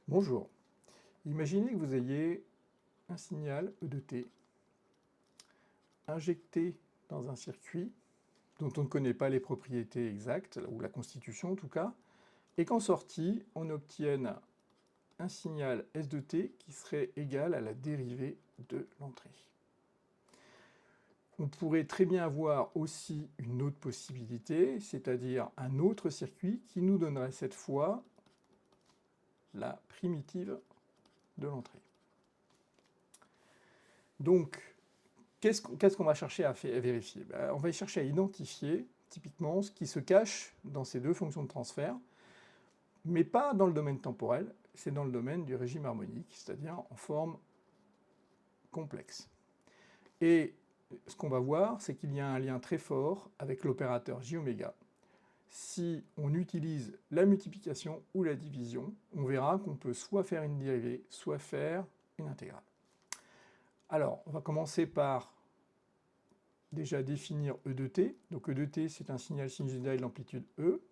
Bonjour. Imaginez que vous ayez un signal E de t injecté dans un circuit dont on ne connaît pas les propriétés exactes, ou la constitution en tout cas, et qu'en sortie, on obtienne un signal S de t qui serait égal à la dérivée de l'entrée. On pourrait très bien avoir aussi une autre possibilité, c'est-à-dire un autre circuit qui nous donnerait cette fois la primitive de l'entrée. Donc, qu'est-ce qu'on va chercher à vérifier? On va chercher à identifier typiquement ce qui se cache dans ces deux fonctions de transfert, mais pas dans le domaine temporel, c'est dans le domaine du régime harmonique, c'est-à-dire en forme complexe. Et ce qu'on va voir, c'est qu'il y a un lien très fort avec l'opérateur j oméga. Si on utilise la multiplication ou la division, on verra qu'on peut soit faire une dérivée, soit faire une intégrale. Alors, on va commencer par déjà définir E de t. Donc E de t, c'est un signal sinusoïdal d'amplitude E,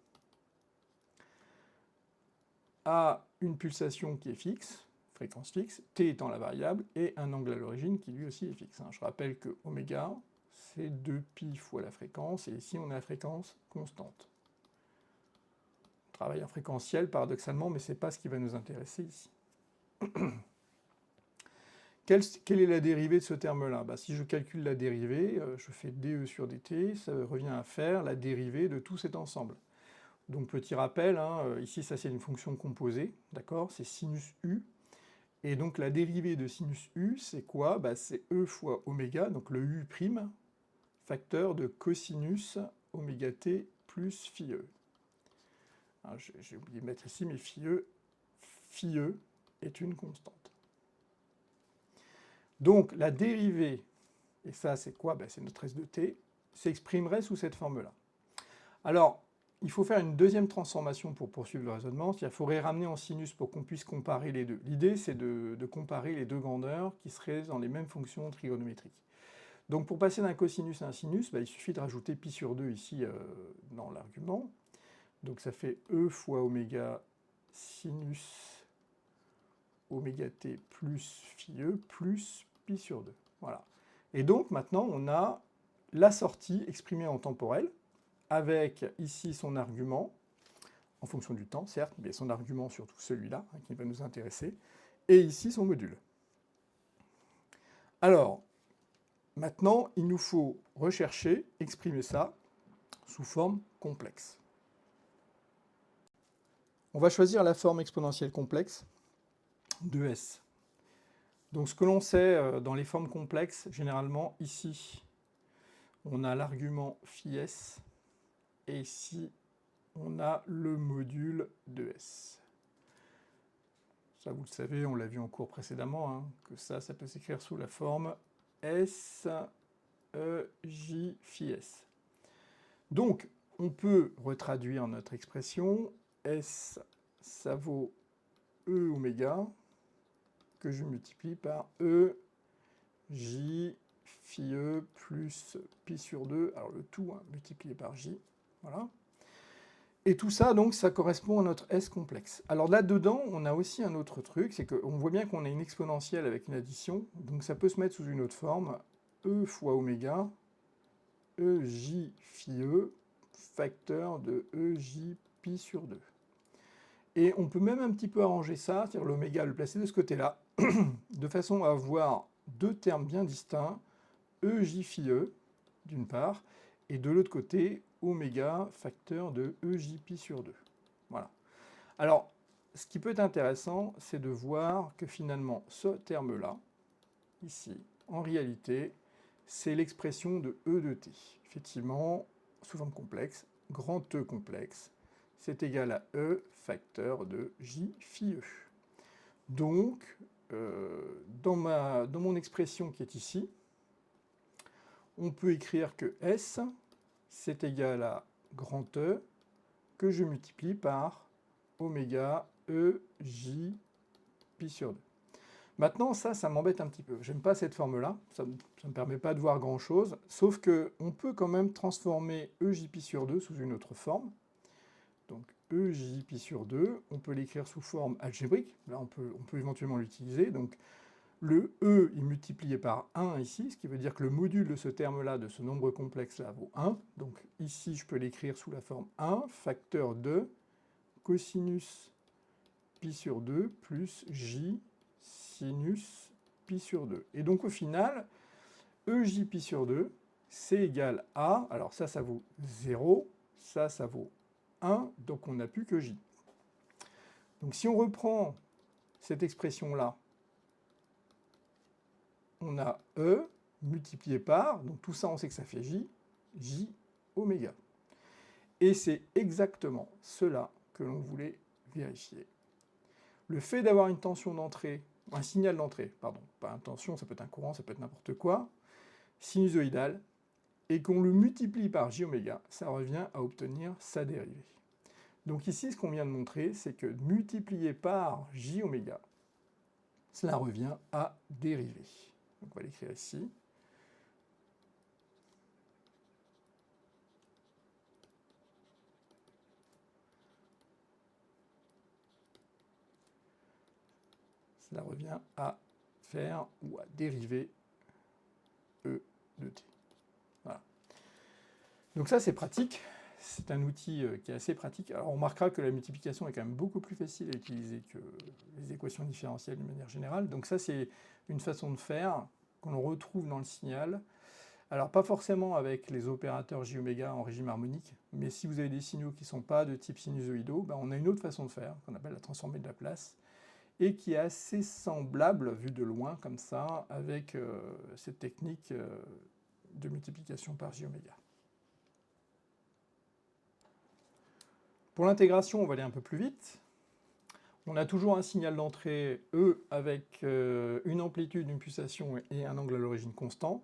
à une pulsation qui est fixe, fréquence fixe, t étant la variable, et un angle à l'origine qui lui aussi est fixe. Je rappelle que oméga, c'est 2π fois la fréquence, et ici on a la fréquence constante. On travaille en fréquentiel paradoxalement, mais ce n'est pas ce qui va nous intéresser ici. Quelle est la dérivée de ce terme-là? Si je calcule la dérivée, je fais dE sur dt, ça revient à faire la dérivée de tout cet ensemble. Donc petit rappel, ici ça c'est une fonction composée, d'accord? C'est sinus u. Et donc la dérivée de sinus u, c'est quoi? C'est e fois oméga, donc le u prime, facteur de cosinus oméga t plus phi e. J'ai oublié de mettre ici, mais phi e est une constante. Donc la dérivée, et ça c'est quoi? C'est notre S de t, s'exprimerait sous cette forme-là. Alors, il faut faire une deuxième transformation pour poursuivre le raisonnement, c'est-à-dire qu'il faudrait ramener en sinus pour qu'on puisse comparer les deux. L'idée, c'est de comparer les deux grandeurs qui seraient dans les mêmes fonctions trigonométriques. Donc pour passer d'un cosinus à un sinus, il suffit de rajouter pi sur 2 ici dans l'argument. Donc ça fait e fois oméga sinus oméga t plus phi e plus pi sur 2. Voilà. Et donc maintenant, on a la sortie exprimée en temporel, avec ici son argument, en fonction du temps, certes, mais son argument surtout celui-là, qui va nous intéresser, et ici son module. Alors, maintenant, il nous faut rechercher, exprimer ça sous forme complexe. On va choisir la forme exponentielle complexe de S. Donc ce que l'on sait dans les formes complexes, généralement, ici, on a l'argument phi s, et ici, on a le module de S. Ça, vous le savez, on l'a vu en cours précédemment, que ça peut s'écrire sous la forme S, E, J, phi S. Donc, on peut retraduire notre expression. S, ça vaut E oméga, que je multiplie par E, J, phi E plus pi sur 2, alors le tout multiplié par J, voilà. Et tout ça, donc, ça correspond à notre S complexe. Alors là-dedans, on a aussi un autre truc, c'est qu'on voit bien qu'on a une exponentielle avec une addition, donc ça peut se mettre sous une autre forme, E fois oméga, EJ phi E, facteur de EJ pi sur 2. Et on peut même un petit peu arranger ça, c'est-à-dire l'oméga le placer de ce côté-là, de façon à avoir deux termes bien distincts, EJ phi E, d'une part, et de l'autre côté, oméga facteur de EJ pi sur 2. Voilà. Alors, ce qui peut être intéressant, c'est de voir que finalement, ce terme-là, ici, en réalité, c'est l'expression de E de t. Effectivement, sous forme complexe, grand E complexe, c'est égal à E facteur de J phi E. Donc, dans mon expression qui est ici, on peut écrire que S, c'est égal à grand E, que je multiplie par oméga E J pi sur 2. Maintenant, ça m'embête un petit peu. J'aime pas cette forme-là, ça ne me permet pas de voir grand-chose, sauf qu'on peut quand même transformer EJ pi sur 2 sous une autre forme, Donc EJ pi sur 2, on peut l'écrire sous forme algébrique, là on peut éventuellement l'utiliser, donc le E est multiplié par 1 ici, ce qui veut dire que le module de ce terme-là, de ce nombre complexe-là, vaut 1. Donc ici, je peux l'écrire sous la forme 1, facteur de cosinus pi sur 2 plus J sinus pi sur 2. Et donc au final, EJ pi sur 2, c'est égal à, alors ça vaut 0, ça vaut 1, donc on n'a plus que J. Donc si on reprend cette expression-là, on a E multiplié par, donc tout ça on sait que ça fait J oméga. Et c'est exactement cela que l'on voulait vérifier. Le fait d'avoir une tension d'entrée, un signal d'entrée, pardon, pas une tension, ça peut être un courant, ça peut être n'importe quoi, sinusoïdal, et qu'on le multiplie par J oméga, ça revient à obtenir sa dérivée. Donc ici, ce qu'on vient de montrer, c'est que multiplié par J oméga, cela revient à dériver. Donc on va l'écrire ici. Cela revient à faire ou à dériver E de t. Voilà. Donc ça, c'est pratique. C'est un outil qui est assez pratique. Alors on remarquera que la multiplication est quand même beaucoup plus facile à utiliser que les équations différentielles de manière générale. Donc ça, c'est une façon de faire qu'on retrouve dans le signal. Alors pas forcément avec les opérateurs J oméga en régime harmonique, mais si vous avez des signaux qui ne sont pas de type sinusoïdaux, ben on a une autre façon de faire, qu'on appelle la transformée de Laplace, et qui est assez semblable, vu de loin comme ça, avec cette technique de multiplication par J oméga. Pour l'intégration, on va aller un peu plus vite. On a toujours un signal d'entrée E avec une amplitude, une pulsation et un angle à l'origine constant,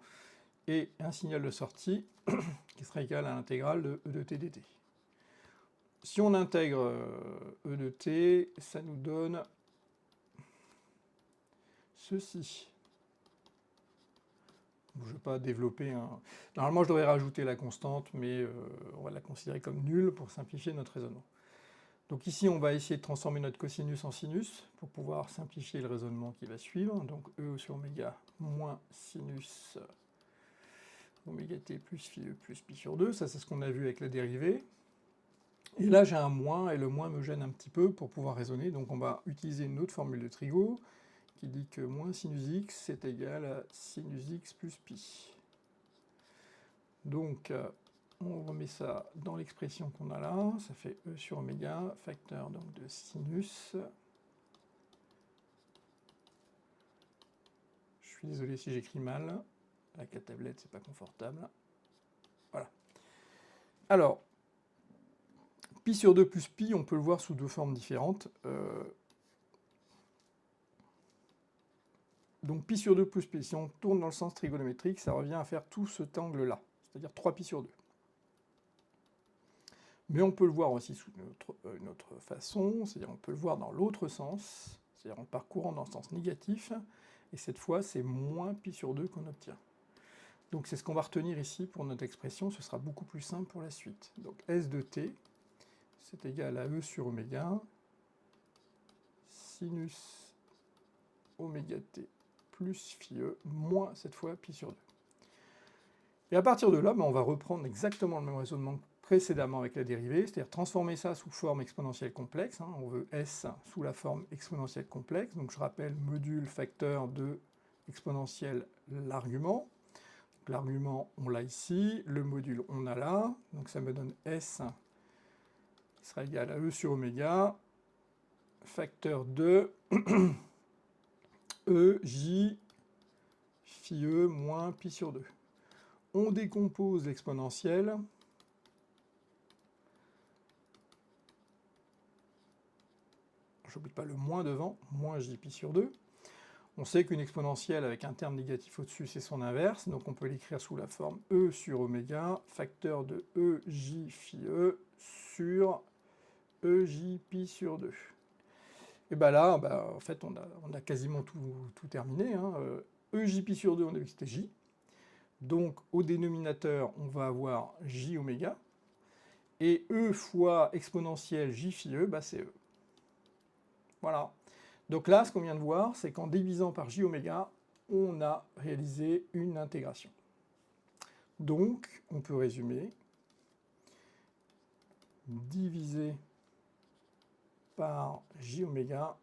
et un signal de sortie qui sera égal à l'intégrale de E de t dt. Si on intègre E de t, ça nous donne ceci. Je ne vais pas développer un... Normalement, je devrais rajouter la constante, mais on va la considérer comme nulle pour simplifier notre raisonnement. Donc ici, on va essayer de transformer notre cosinus en sinus pour pouvoir simplifier le raisonnement qui va suivre. Donc E sur oméga moins sinus oméga t plus phi E plus pi sur 2. Ça, c'est ce qu'on a vu avec la dérivée. Et là, j'ai un moins, et le moins me gêne un petit peu pour pouvoir raisonner. Donc on va utiliser une autre formule de Trigo qui dit que moins sinus x est égal à sinus x plus pi. Donc, on remet ça dans l'expression qu'on a là, ça fait E sur oméga, facteur donc de sinus. Je suis désolé si j'écris mal, avec la tablette c'est pas confortable. Voilà. Alors, pi sur 2 plus pi, on peut le voir sous deux formes différentes. Donc pi sur 2 plus pi, si on tourne dans le sens trigonométrique, ça revient à faire tout cet angle-là, c'est-à-dire 3 pi sur 2. Mais on peut le voir aussi sous une autre façon, c'est-à-dire on peut le voir dans l'autre sens, c'est-à-dire en parcourant dans le sens négatif, et cette fois c'est moins pi sur 2 qu'on obtient. Donc c'est ce qu'on va retenir ici pour notre expression, ce sera beaucoup plus simple pour la suite. Donc S de t, c'est égal à E sur oméga, sinus oméga t plus phi E, moins cette fois pi sur 2. Et à partir de là, on va reprendre exactement le même raisonnement précédemment avec la dérivée, c'est-à-dire transformer ça sous forme exponentielle complexe. On veut S sous la forme exponentielle complexe. Donc je rappelle module facteur de exponentielle l'argument. L'argument, on l'a ici. Le module, on a là. Donc ça me donne S qui sera égal à E sur oméga, facteur de E, J, phi E moins pi sur 2. On décompose l'exponentielle. J'oublie pas le moins devant, moins j pi sur 2. On sait qu'une exponentielle avec un terme négatif au-dessus, c'est son inverse, donc on peut l'écrire sous la forme E sur oméga, facteur de EJ phi E sur EJ pi sur 2. Et bien là, en fait, on a quasiment tout terminé. EJ pi sur 2, on a vu que c'était J. Donc au dénominateur, on va avoir J oméga. Et E fois exponentielle J phi E, bah, c'est E. Voilà. Donc là, ce qu'on vient de voir, c'est qu'en divisant par J oméga, on a réalisé une intégration. Donc, on peut résumer, divisé par J oméga,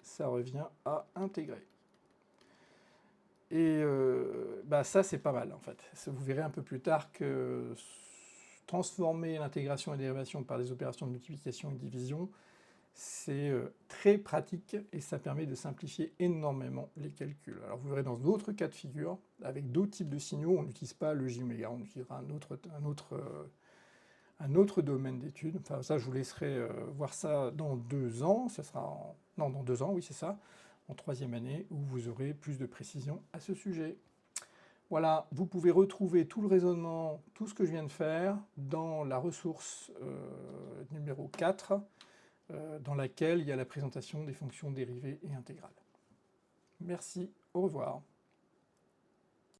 ça revient à intégrer. Et bah ça, c'est pas mal, en fait. Vous verrez un peu plus tard que transformer l'intégration et dérivation par des opérations de multiplication et de division, c'est très pratique et ça permet de simplifier énormément les calculs. Alors vous verrez dans d'autres cas de figure, avec d'autres types de signaux, on n'utilise pas le J oméga, on utilisera un autre domaine d'études. Enfin ça, je vous laisserai voir ça dans 2 ans, ça sera non, dans 2 ans, oui c'est ça, en 3e année, où vous aurez plus de précision à ce sujet. Voilà, vous pouvez retrouver tout le raisonnement, tout ce que je viens de faire, dans la ressource numéro 4, dans laquelle il y a la présentation des fonctions dérivées et intégrales. Merci, au revoir.